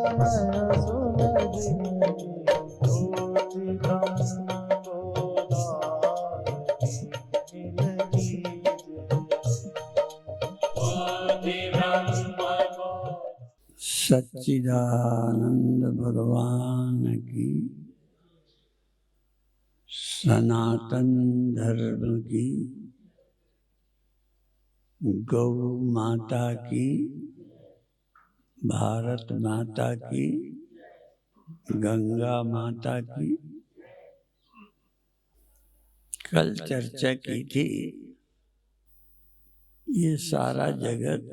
नयन सुलगी ज्योति ब्रह्म गोदावरी मिलगी सच्चिदानंद भगवान की, सनातन धर्म की, गौ माता की, भारत माता की, गंगा माता की। कल चर्चा की थी, ये सारा जगत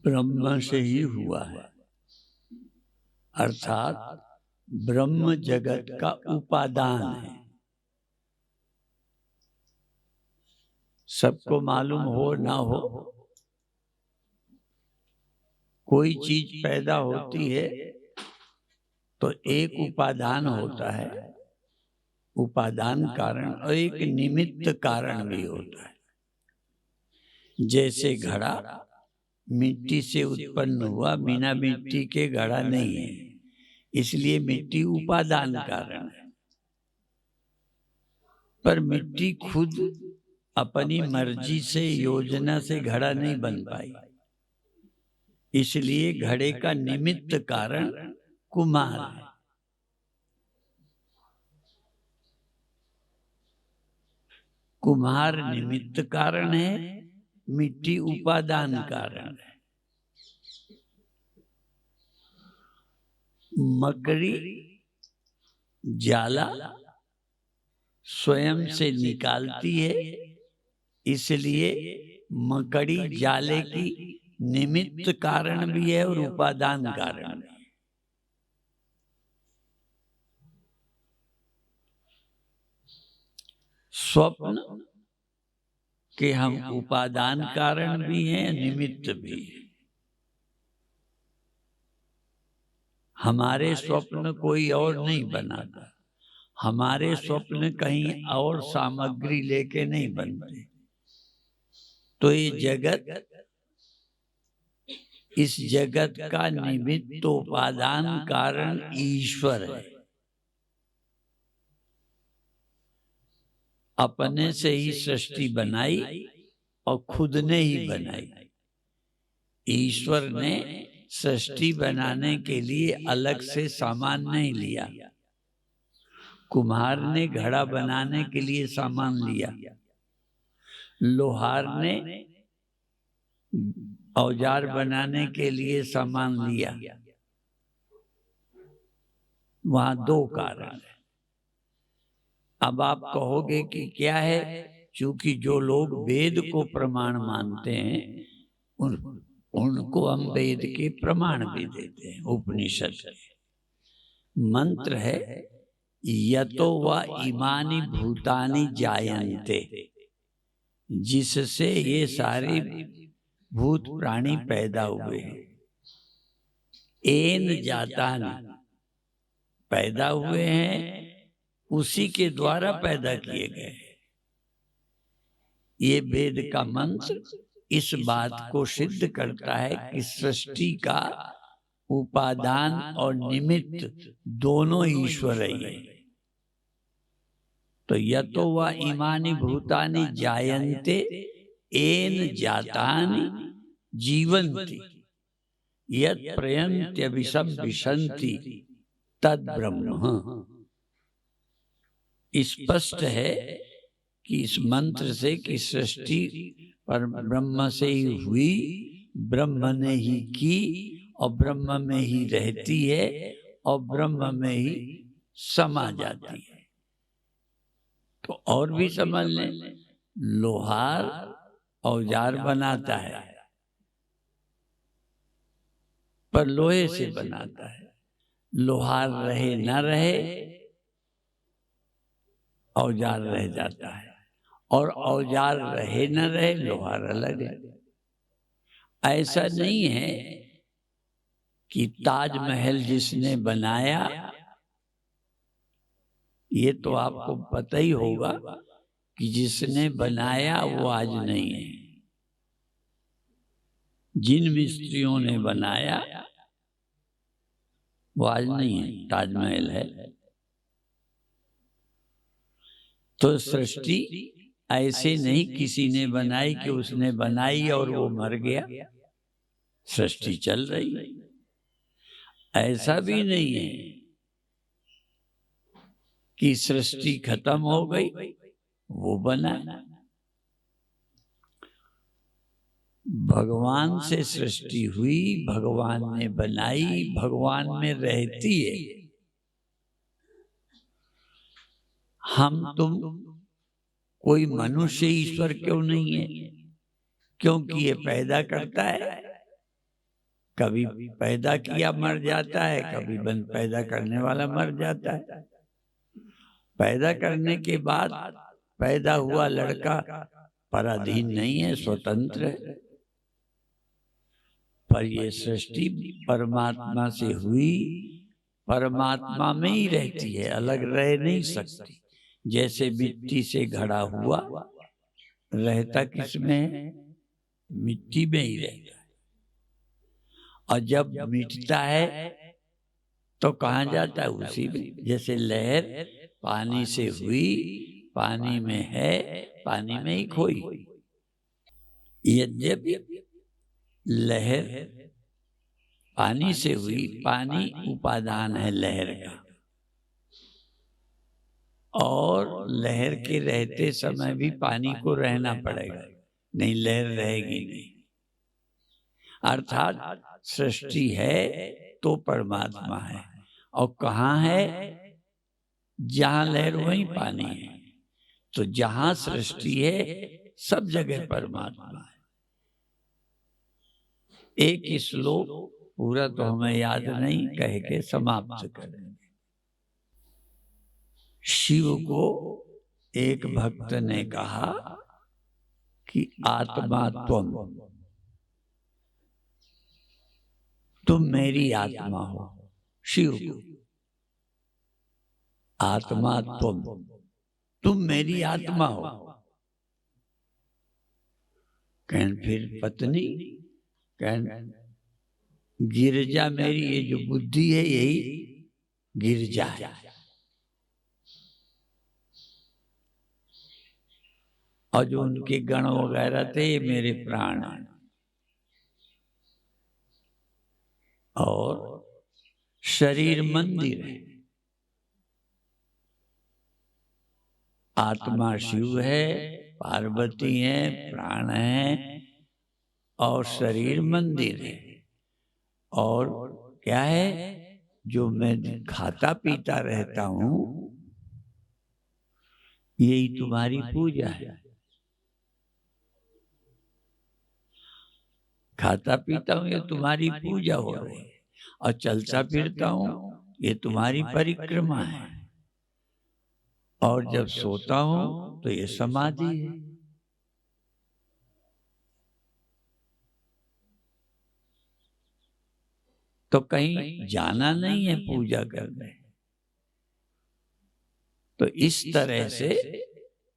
ब्रह्म से ही हुआ है, अर्थात ब्रह्म जगत का उपादान है। सबको मालूम हो ना हो, कोई चीज पैदा होती है तो एक उपादान होता है, उपादान कारण, और एक निमित्त कारण भी होता है। जैसे घड़ा मिट्टी से उत्पन्न हुआ, बिना मिट्टी के घड़ा नहीं है, इसलिए मिट्टी उपादान कारण है। पर मिट्टी खुद अपनी मर्जी से, योजना से घड़ा नहीं बन पाई, इसलिए घड़े का निमित्त कारण कुम्हार है। कुम्हार निमित्त कारण है, मिट्टी उपादान कारण है। मकड़ी जाला स्वयं से निकालती है, इसलिए मकड़ी जाले की निमित्त कारण भी है और उपादान कारण भी है। स्वप्न के हम उपादान कारण भी हैं, निमित्त भी हैं। हमारे स्वप्न कोई और नहीं बनाता, हमारे स्वप्न कहीं और सामग्री लेके नहीं बनते। तो ये जगत, इस जगत का निमित्त उपादान कारण ईश्वर है। अपने से ही सृष्टि बनाई और खुद ने ही बनाई। ईश्वर ने सृष्टि बनाने के लिए अलग से सामान नहीं लिया। कुम्हार ने घड़ा बनाने के लिए सामान लिया, लोहार ने औजार बनाने के लिए सामान लिया। वहां दो कारण है। अब आप कहोगे कि क्या है? क्योंकि जो लोग वेद को प्रमाण मानते हैं, उनको हम वेद के प्रमाण भी देते हैं। उपनिषद के मंत्र है, यतो वा इमानि भूतानि जायन्ते, जिससे ये सारे भूत प्राणी पैदा हुए हैं। एन जातानि, पैदा हुए हैं, उसी के द्वारा पैदा किए गए। ये वेद का मंत्र इस बात को सिद्ध करता है कि सृष्टि का उपादान और निमित्त दोनों ईश्वर ही है। तो यतो वा इमानि भूतानि जायन्ते एन जातानि जीवन्ति यत् प्रयन्त्यभिसंविशन्ति तद ब्रह्म। स्पष्ट है कि इस मंत्र से कि सृष्टि पर ब्रह्म से ही हुई, ब्रह्म ने ही की और ब्रह्म में ही रहती है और ब्रह्म में ही समा जाती है। तो और भी समझ लें, लोहार औजार बनाता है पर लोहे से बनाता है। लोहार रहे न रहे, औजार रह जाता है, और औजार रहे न रहे, लोहार अलग है। ऐसा नहीं है कि ताजमहल जिसने बनाया, ये तो आपको पता ही होगा कि जिसने बनाया वो आज नहीं है। जिन मिस्त्रियों ने बनाया वो आज नहीं है, ताजमहल है। तो सृष्टि ऐसे नहीं किसी ने बनाई कि उसने बनाई और वो मर गया। सृष्टि चल रही है। ऐसा भी नहीं है कि सृष्टि खत्म हो गई, वो बना। भगवान से सृष्टि हुई, भगवान ने बनाई, भगवान में रहती है। हम तुम कोई मनुष्य ईश्वर क्यों नहीं है? क्योंकि ये पैदा करता है, कभी पैदा किया मर जाता है, कभी पैदा करने वाला मर जाता है। पैदा करने के बाद पैदा हुआ लड़का पराधीन नहीं है, स्वतंत्र है। पर ये सृष्टि परमात्मा से हुई, परमात्मा में ही रहती है, अलग रह नहीं सकती। जैसे मिट्टी से घड़ा हुआ रहता किसमें है? मिट्टी में ही रहता है। और जब मिटता है तो कहाँ जाता है? उसी में। जैसे लहर पानी से हुई, पानी में है, पानी में ही खोई। यद्यपि लहर पानी से हुई, पानी उपादान है लहर का, और लहर के रहते समय भी पानी को रहना पड़ेगा, नहीं लहर रहेगी नहीं। अर्थात सृष्टि है तो परमात्मा है, और कहाँ है? जहां लहर वहीं पानी है। तो जहां सृष्टि है सब जगह परमात्मा है। एक श्लोक पूरा तो हमें याद नहीं, कह के समाप्त करेंगे। शिव को एक भक्त ने कहा कि आत्मा तुम मेरी आत्मा हो। शिव को आत्मा तुम मेरी आत्मा हो। कहन फिर पत्नी, कहन गिरजा मेरी, ये जो बुद्धि है यही गिरजा है। और जो उनके गण वगैरह थे ये मेरे प्राण हैं। और शरीर मंदिर है। आत्मा शिव है, पार्वती है, प्राण है, और शरीर मंदिर है। और क्या है? जो मैं खाता पीता रहता हूं यही तुम्हारी पूजा है। खाता पीता हूं ये तुम्हारी पूजा हो रही है, और चलता फिरता हूं ये तुम्हारी परिक्रमा है, और जब सोता हूं तो ये समाधि है। तो कहीं जाना नहीं है पूजा करने। तो इस तरह से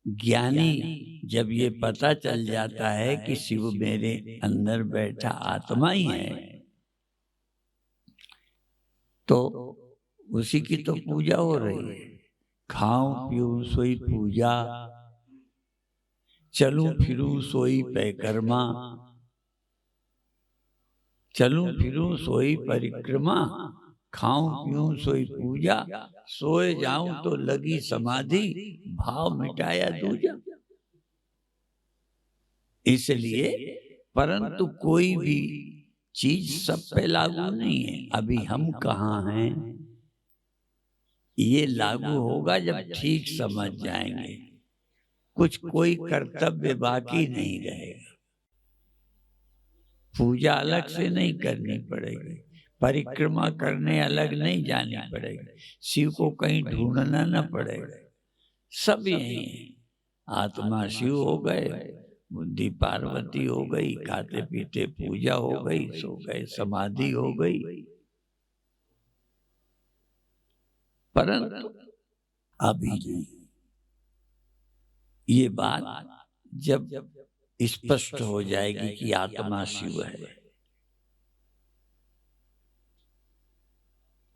ज्ञानी जब ये पता चल जाता है कि शिव मेरे अंदर बैठा आत्मा ही है, तो उसी की तो पूजा हो रही है। खाऊं पीऊं सोई पूजा, चलूं फिरूं सोई परिक्रमा, चलूं फिरूं सोई परिक्रमा, खाऊं पीऊं सोई पूजा, सोए जाऊं तो लगी समाधि, भाव मिटाया दूजा। इसलिए परंतु कोई भी चीज सब पे लागू नहीं है। अभी हम कहाँ हैं, ये लागू होगा जब ठीक समझ जाएंगे। कुछ कोई कर्तव्य बाकी नहीं रहेगा। पूजा अलग से नहीं करनी पड़ेगी, परिक्रमा करने अलग नहीं जानी पड़ेगी, शिव को कहीं ढूंढना न पड़ेगा। सब यही है। आत्मा शिव हो गए, बुद्धि पार्वती हो गई, खाते पीते पूजा हो गई, सो गए समाधि हो गई। परंतु अभी नहीं। ये बात जब स्पष्ट हो जाएगी कि आत्मा शिव है,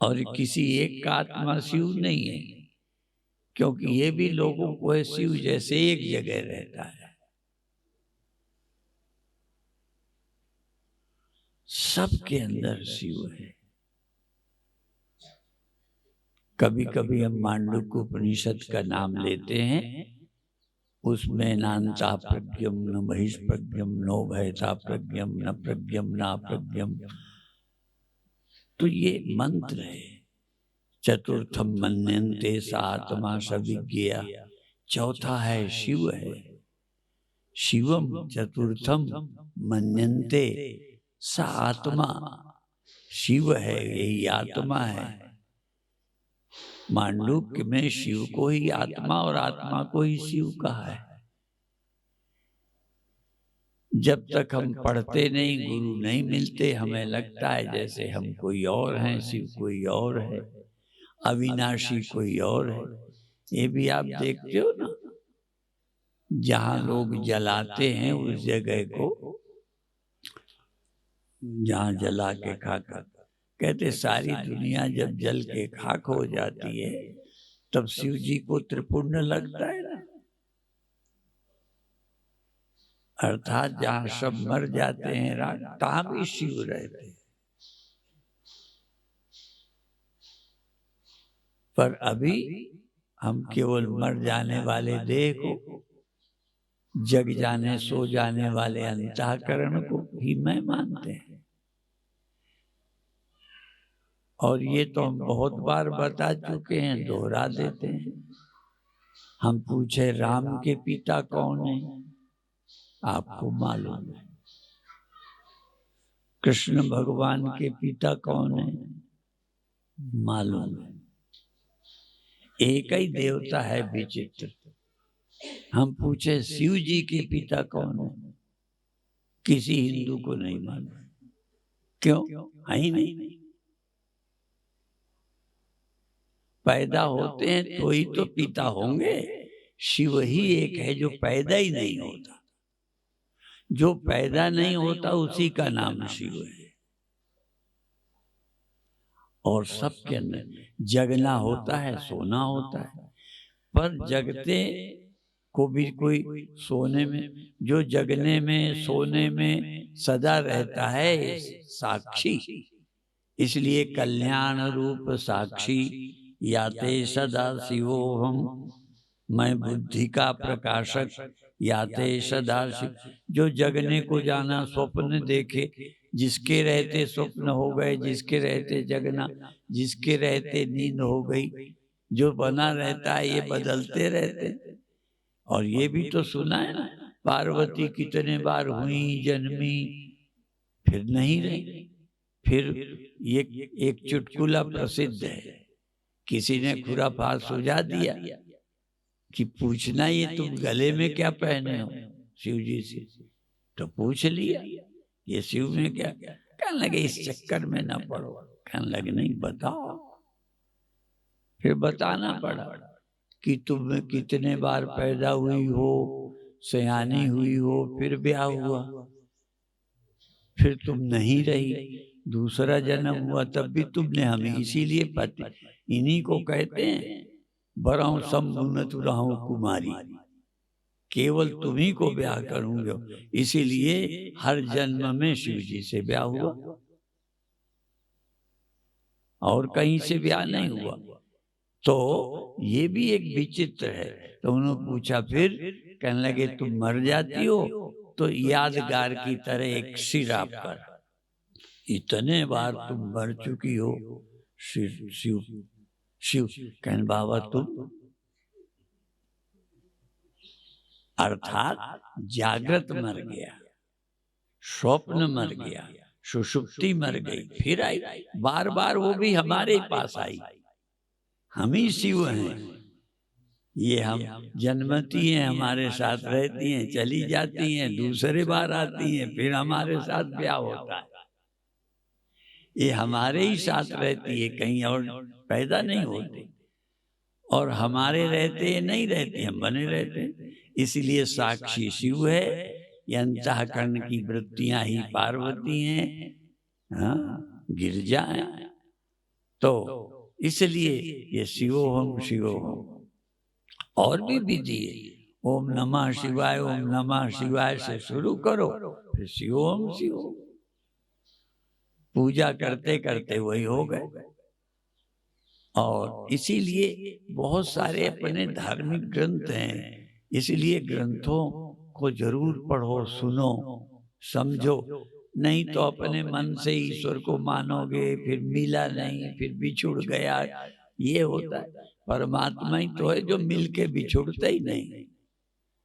और किसी एक का आत्मा शिव नहीं है, क्योंकि ये भी लोगों को है शिव जैसे एक जगह रहता है। सबके अंदर शिव है। कभी कभी हम मांडुक्य उपनिषद का नाम लेते हैं, उसमें नान्ता प्रज्ञम न बहिष प्रज्ञम नो भयता प्रज्ञम न प्रज्ञम न प्रज्ञम, तो ये मंत्र है। चतुर्थम मन्यन्ते सा आत्मा सविज्ञेया, चौथा है शिव है। शिवम चतुर्थम मन्यन्ते सा आत्मा, शिव है, यही आत्मा है। मांडुक्य में शिव को ही आत्मा और आत्मा को ही शिव कहा है। जब तक हम पढ़ते नहीं, गुरु नहीं मिलते, हमें लगता है जैसे हम कोई और हैं, शिव कोई और है, अविनाशी कोई और है। ये भी आप देखते हो ना, जहां लोग जलाते हैं उस जगह को, जहां जला के खाकर, कहते सारी दुनिया जब जल के खाक हो जाती है तब शिव जी को त्रिपुण्य लगता है ना। अर्थात जहां सब मर जाते हैं तहां भी शिव रहते हैं। पर अभी हम केवल मर जाने वाले देह को, जग जाने सो जाने वाले अंतःकरण को ही मैं मानते हैं। और ये तो हम बहुत बार बता चुके हैं, दोहरा देते हैं। हम पूछे राम के पिता कौन है, आपको मालूम है। कृष्ण भगवान के पिता कौन है, मालूम है। एक ही देवता है, विचित्र। हम पूछे शिव जी के पिता कौन है, किसी हिंदू को नहीं मालूम। क्यों? है ही नहीं। पैदा होते हैं तो ही तो पिता होंगे। शिव ही एक है जो पैदा ही नहीं होता। जो पैदा नहीं होता उसी का नाम शिव है। और सबके अंदर जगना होता है, सोना होता है, पर जगते को भी कोई सोने में, जो जगने में सोने में सदा रहता है, साक्षी। इसलिए कल्याण रूप साक्षी याते सदा शिवोहम, मैं बुद्धि का प्रकाशक याते सदा शिव। जो जगने को जाना, स्वप्न देखे, जिसके रहते स्वप्न हो गए, जिसके रहते जगना, जिसके रहते नींद हो गई, जो बना रहता है ये बदलते रहते। और ये भी तो सुना है ना, पार्वती कितने बार हुई जन्मी फिर नहीं रही। फिर ये एक चुटकुला प्रसिद्ध है, किसी ने खुरापात सुझा दिया कि पूछना ये तुम गले में क्या पहने हो शिव जी से, तो पूछ लिया ये शिव में क्या। कहने लगे इस चक्कर में ना पड़ो। कहने लगे नहीं, बताओ। फिर बताना पड़ा कि तुम कितने बार पैदा हुई हो, सयानी हुई हो, फिर ब्याह हुआ, फिर तुम नहीं रही, दूसरा जन्म हुआ तब भी तुमने हमें, इसीलिए पति इन्हीं को कहते हैं बराऊं संबुनत रहूं कुमारी, केवल तुम्ही को ब्याह करूंगा। इसीलिए हर जन्म में शिव जी से ब्याह हुआ, और कहीं से ब्याह नहीं हुआ। तो ये भी एक विचित्र है। तो उन्होंने पूछा, फिर कहने लगे तुम मर जाती हो तो यादगार की तरह एक सिर आप पर, इतने बार तुम मर चुकी हो, शिव शिव शिव। कहने बाबा तुम, अर्थात जागृत मर गया, स्वप्न मर गया, सुषुप्ति मर गई, फिर आई, बार बार वो भी हमारे पास आई। हम ही शिव हैं। ये हम जन्मती हैं, हमारे साथ रहती हैं, चली जाती हैं, दूसरे बार आती हैं, फिर हमारे साथ ब्याह होता है। ये हमारे ही साथ रहती है, कहीं और पैदा नहीं होती। और हमारे रहते नहीं रहते, हम बने रहते। इसलिए साक्षी शिव है, ये अंतःकरण की वृत्तियां ही पार्वती हैं, हाँ गिरजा है। तो इसलिए ये शिवोहम शिवोहम और भी विधि है। ओम नमः शिवाय, ओम नमः शिवाय से शुरू करो, फिर शिवोहम शिवोहम पूजा करते करते वही हो गए। और इसीलिए बहुत सारे अपने धार्मिक ग्रंथ हैं, इसलिए ग्रंथों को जरूर पढ़ो, सुनो, समझो। नहीं तो अपने मन से ईश्वर को मानोगे, फिर मिला नहीं, फिर बिछुड़ गया, ये होता है। परमात्मा ही तो है जो मिलके बिछुड़ता ही नहीं।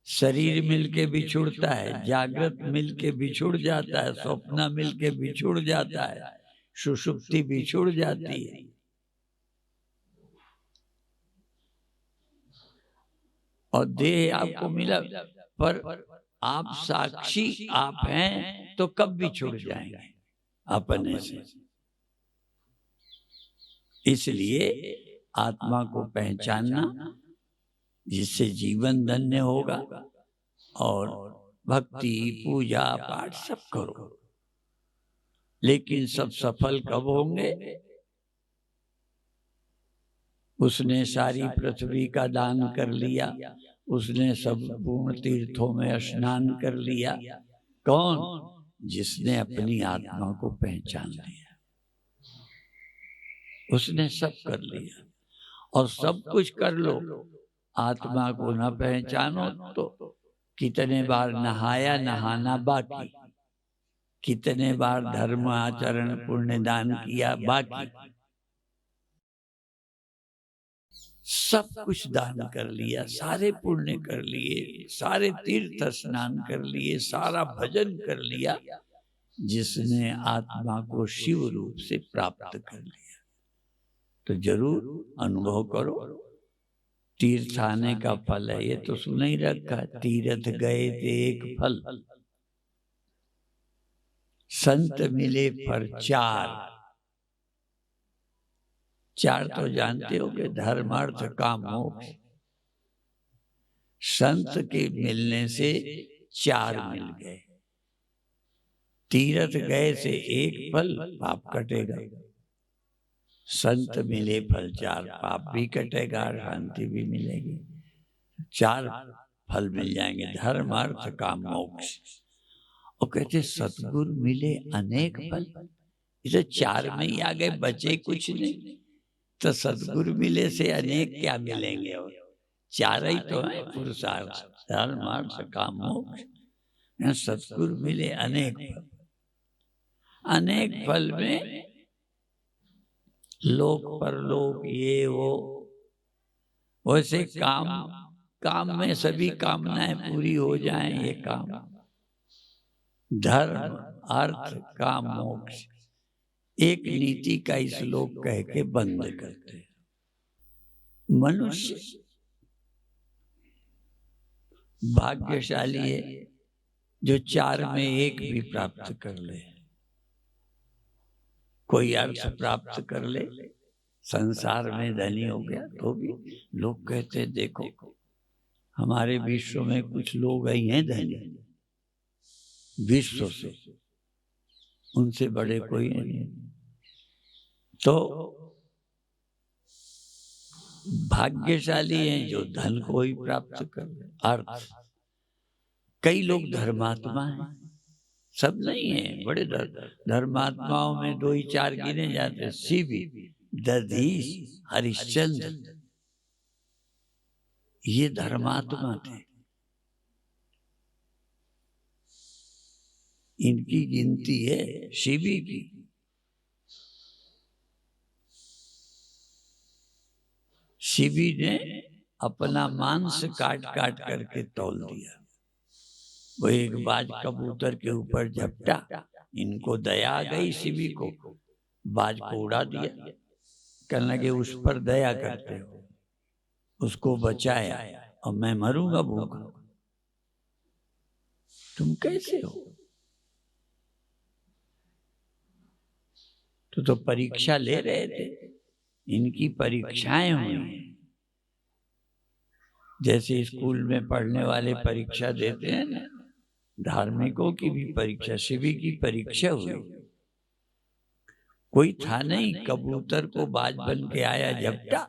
शरीर मिलके बिछुड़ता है, जागृत मिलके बिछुड़ जाता है, स्वप्न मिलके बिछुड़ जाता है, सुषुप्ति बिछुड़ जाती है। और देह आपको मिला, पर आप साक्षी आप हैं तो कब बिछुड़ जाएंगे अपने से। इसलिए आत्मा को पहचानना, जिससे जीवन धन्य होगा। और भक्ति पूजा पाठ सब करो, लेकिन सब सफल कब होंगे? उसने सारी पृथ्वी का दान कर लिया, उसने सब पूर्ण तीर्थों में स्नान कर लिया। कौन? जिसने अपनी आत्मा को पहचान लिया, उसने सब कर लिया। और सब कुछ कर लो, आत्मा को न पहचानो तो कितने बार नहाया, नहाना बाकी, कितने बार धर्म आचरण पुण्य दान किया बाकी, सब कुछ दान कर लिया, सारे पुण्य कर लिए, सारे तीर्थ स्नान कर लिए, सारा भजन कर लिया, जिसने आत्मा को शिव रूप से प्राप्त कर लिया। तो जरूर अनुभव करो। तीर्थ आने का फल है, ये तो सुन ही रखा, तीर्थ गए थे एक फल, संत मिले पर चार। चार तो जानते होगे, धर्म अर्थ काम मोक्ष। संत के मिलने से चार मिल गए। तीर्थ गए से एक फल, पाप कटेगा। संत मिले फल चार, पाप भी कटेगा, शांति भी मिलेगी। चार फल मिल जाएंगे, धर्म अर्थ काम मोक्ष। और कहते सतगुरु मिले अनेक फल, इसे चार में ही आ गए, बचे कुछ नहीं। तो सतगुरु मिले से अनेक क्या मिलेंगे? और चार ही तो है पुरुषार्थ, धर्म अर्थ काम मोक्ष। सतगुरु मिले अनेक फल, अनेक फल में लोक परलोक ये वो, वैसे काम में सभी कामनाएं पूरी हो जाएं, ये काम धर्म अर्थ काम मोक्ष एक नीति का इस श्लोक कह के बंद करते। मनुष्य भाग्यशाली है जो चार में एक भी प्राप्त कर ले। कोई अर्थ प्राप्त कर ले, संसार में धनी हो गया, तो भी लोग कहते देखो हमारे विश्व में कुछ लोग ही हैं धनी, विश्व से उनसे बड़े कोई नहीं। तो भाग्यशाली हैं जो धन को ही प्राप्त कर ले। अर्थ, कई लोग धर्मात्मा हैं, सब नहीं है। बड़े धर्मात्माओं में दो ही चार गिने जाते, शिव, दधीच, हरिश्चंद्र, ये धर्मात्मा थे। इनकी गिनती है शिवी की। शिवी ने अपना मांस काट काट करके तौल दिया। वो एक बाज कबूतर के ऊपर झपटा, इनको दया आ गई शिवी को, बाज को उड़ा दिया। कहने लगे उस पर दया करते हो, उसको बचाया और मैं मरूंगा भूखा, तुम कैसे हो? तो परीक्षा ले रहे थे, इनकी परीक्षाएं हुई। जैसे स्कूल में पढ़ने वाले परीक्षा देते हैं ना, धार्मिकों की भी परीक्षा, शिवी की परीक्षा हुई। कोई था नहीं, कबूतर को बाज बन के आया झपटा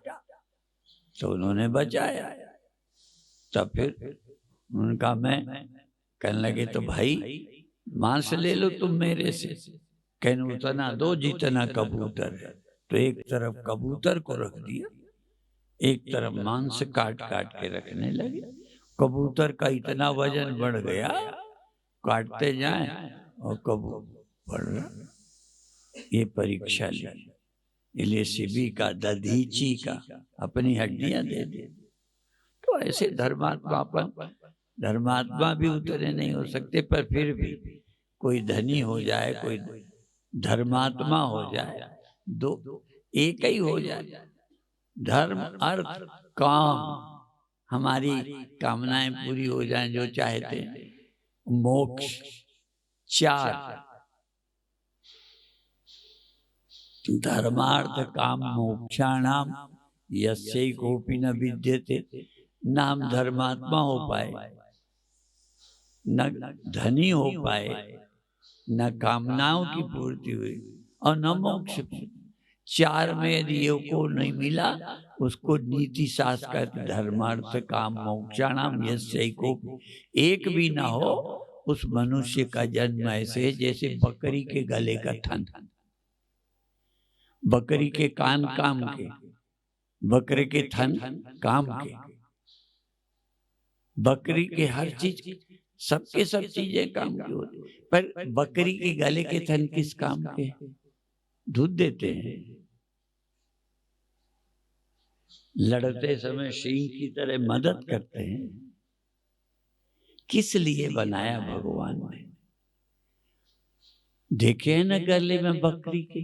तो उन्होंने बचाया। तब फिर उनका मैं कहने लगे तो भाई मांस ले लो तुम मेरे से, कहने उतना दो जितना कबूतर है। तो एक तरफ कबूतर को रख दिया, एक तरफ मांस काट काट के रखने लगे। कबूतर का इतना वजन बढ़ गया, काटते जाएं और कबूतर बढ़ रहा। ये परीक्षा ली, इसलिए शिवी का दधीची का अपनी हड्डियां दे दे। तो ऐसे धर्मात्मा भी उतरे नहीं हो सकते, पर फिर भी कोई धनी हो जाए, कोई धर्मात्मा हो जाए, दो एक ही हो जाए। धर्म अर्थ काम, हमारी कामनाएं पूरी हो जाएं जो चाहते हैं। मोक्ष चार, धर्मार्थ काम मोक्षाणाम यस्यैकोपि न विद्यते। न हम धर्मात्मा हो पाए, न धनी हो पाए, न कामनाओं की पूर्ति हुई और न मोक्ष। चार में यदि ये को नहीं मिला, उसको नीति शास्त्र कहते। धर्मार्थ काम मोक्षाणाम यस्यैकोपि, एक भी ना हो, उस मनुष्य का जन्म ऐसे है जैसे बकरी के गले का थन। बकरी के कान काम के, बकरे के थन काम के, बकरी के हर चीज, सबके सब चीजें काम की होती, पर बकरी के गले के थन किस काम के? दूध देते हैं। लड़ते समय सिंह की तरह मदद करते हैं। किस लिए बनाया भगवान ने? देखे हैं ना गले में बकरी के,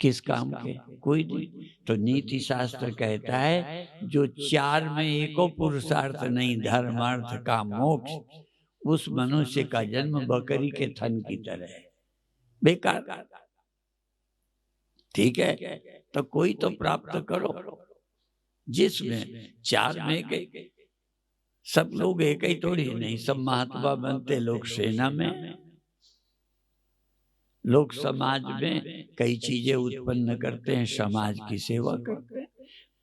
किस काम के? कोई नहीं। तो नीति शास्त्र कहता है जो चार में एको पुरुषार्थ नहीं, धर्मार्थ काम मोक्ष, उस मनुष्य का जन्म बकरी के थन की तरह है, बेकार। ठीक है, तो कोई तो प्राप्त करो जिसमें चार में एक। सब लोग एक ही थोड़ी नहीं, सब महात्मा बनते। लोग सेना में, लोग समाज में कई चीजें उत्पन्न करते हैं, समाज की सेवा करते हैं।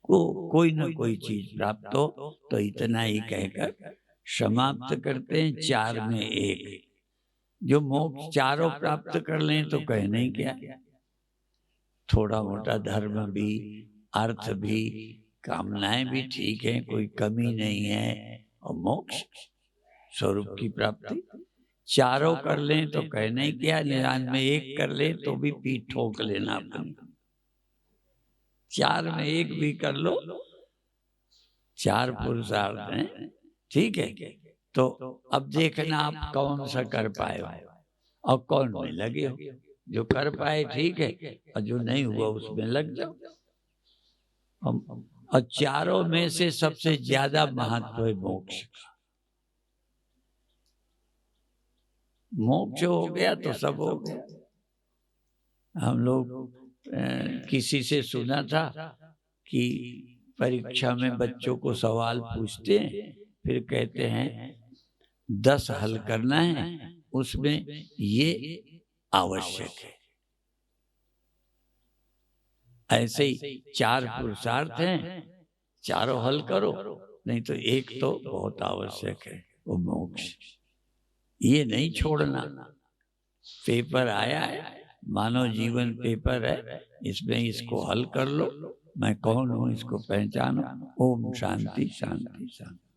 कोई न कोई चीज प्राप्त हो तो इतना ही कहकर समाप्त करते हैं। चार में एक, जो मोक्ष चारों प्राप्त कर लें तो कहने क्या, थोड़ा मोटा धर्म भी, अर्थ भी, कामनाएं भी ठीक है, कोई कमी नहीं है, और मोक्ष स्वरूप की प्राप्ति चारों कर लें तो कहने क्या, 99 कर ले तो भी पीठ ठोक लेना अपनी। चार में एक भी कर लो, चार पुरुषार्थ हैं, ठीक है। तो अब देखना आप कौन सा कर पाए हो और कौन में लगे हो। जो कर पाए ठीक है, और जो नहीं हुआ उसमें लग जाओ। और चारों में से सबसे ज्यादा महत्व है मोक्ष का। मोक्ष हो गया तो सब हो गया। हम लोग किसी से सुना था कि परीक्षा में बच्चों को सवाल पूछते हैं, फिर कहते हैं 10 हल करना है, उसमें ये आवश्यक है। ऐसे ही 4 पुरुषार्थ हैं, चारों हल करो, नहीं तो एक तो बहुत आवश्यक है, वो मोक्ष। ये नहीं छोड़ना। पेपर आया है, मानव जीवन पेपर है, इसमें इसको हल कर लो। मैं कौन हूं इसको पहचानो। ओम शांति शांति शांति।